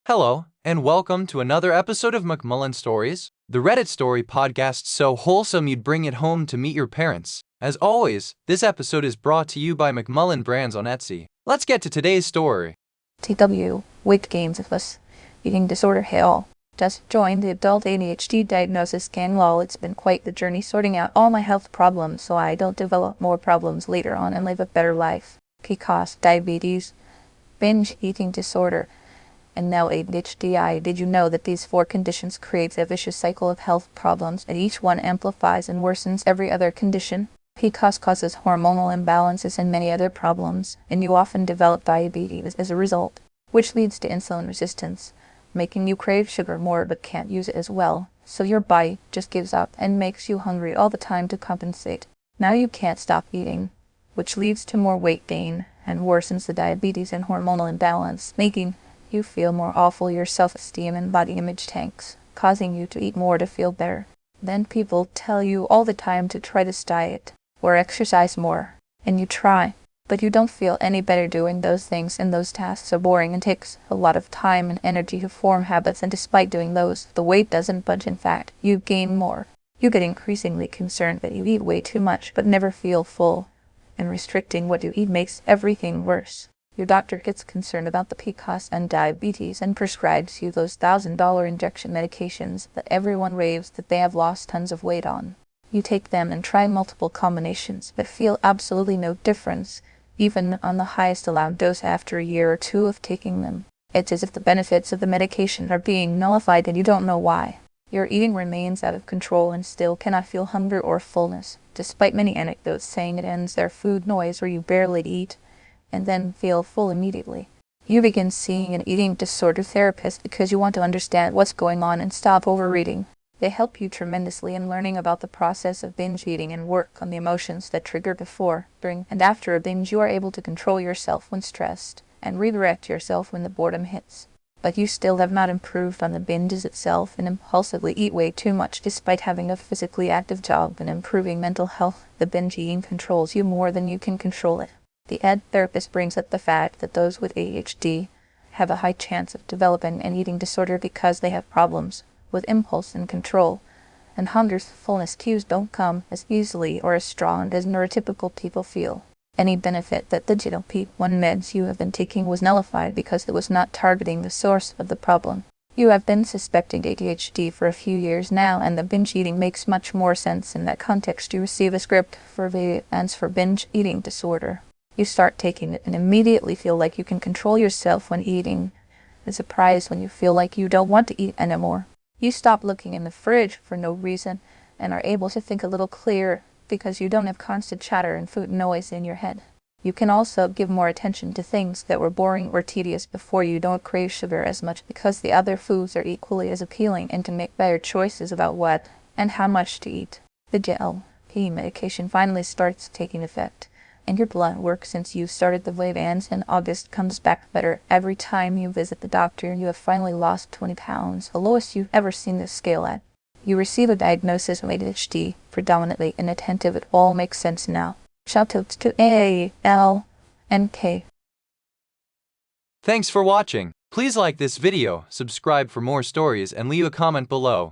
Hello, and welcome to another episode of McMullen Stories, the Reddit story podcast so wholesome you'd bring it home to meet your parents. As always, this episode is brought to you by McMullen Brands on Etsy. Let's get to today's story. TW, weight gains of us, eating disorder hell. Just joined the adult ADHD diagnosis gang. Lol, it's been quite the journey sorting out all my health problems so I don't develop more problems later on and live a better life. PCOS, diabetes, binge eating disorder, and now ADHD. Did you know that these four conditions create a vicious cycle of health problems and each one amplifies and worsens every other condition? PCOS causes hormonal imbalances and many other problems, and you often develop diabetes as a result, which leads to insulin resistance, making you crave sugar more but can't use it as well, so your body just gives up and makes you hungry all the time to compensate. Now you can't stop eating, which leads to more weight gain and worsens the diabetes and hormonal imbalance, making you feel more awful. Your self-esteem and body image tanks, causing you to eat more to feel better. Then people tell you all the time to try this diet or exercise more, and you try, but you don't feel any better doing those things, and those tasks are boring and takes a lot of time and energy to form habits, and despite doing those, the weight doesn't budge. In fact, you gain more. You get increasingly concerned that you eat way too much but never feel full, and restricting what you eat makes everything worse. Your doctor gets concerned about the PCOS and diabetes and prescribes you those $1,000 injection medications that everyone raves that they have lost tons of weight on. You take them and try multiple combinations, but feel absolutely no difference, even on the highest allowed dose after a year or two of taking them. It's as if the benefits of the medication are being nullified and you don't know why. Your eating remains out of control and still cannot feel hunger or fullness, despite many anecdotes saying it ends their food noise where you barely eat and then feel full immediately. You begin seeing an eating disorder therapist because you want to understand what's going on and stop overeating. They help you tremendously in learning about the process of binge eating and work on the emotions that trigger before, during, and after a binge. You are able to control yourself when stressed and redirect yourself when the boredom hits. But you still have not improved on the binges itself and impulsively eat way too much despite having a physically active job and improving mental health. The binge eating controls you more than you can control it. The ed therapist brings up the fact that those with ADHD have a high chance of developing an eating disorder because they have problems with impulse and control, and hunger's fullness cues don't come as easily or as strong as neurotypical people feel. Any benefit that the GLP-1 meds you have been taking was nullified because it was not targeting the source of the problem. You have been suspecting ADHD for a few years now, and the binge eating makes much more sense in that context. You receive a script for Vyvanse for binge eating disorder. You start taking it and immediately feel like you can control yourself when eating. It's surprised when you feel like you don't want to eat anymore. You stop looking in the fridge for no reason and are able to think a little clearer because you don't have constant chatter and food noise in your head. You can also give more attention to things that were boring or tedious before. You don't crave sugar as much because the other foods are equally as appealing, and to make better choices about what and how much to eat. The GLP medication finally starts taking effect, and your blood work since you started the Vyvanse in August comes back better. Every time you visit the doctor, you have finally lost 20 pounds, the lowest you've ever seen this scale at. You receive a diagnosis of ADHD, predominantly inattentive. It all makes sense now. Shout out to ALNK. Thanks for watching. Please like this video, subscribe for more stories, and leave a comment below.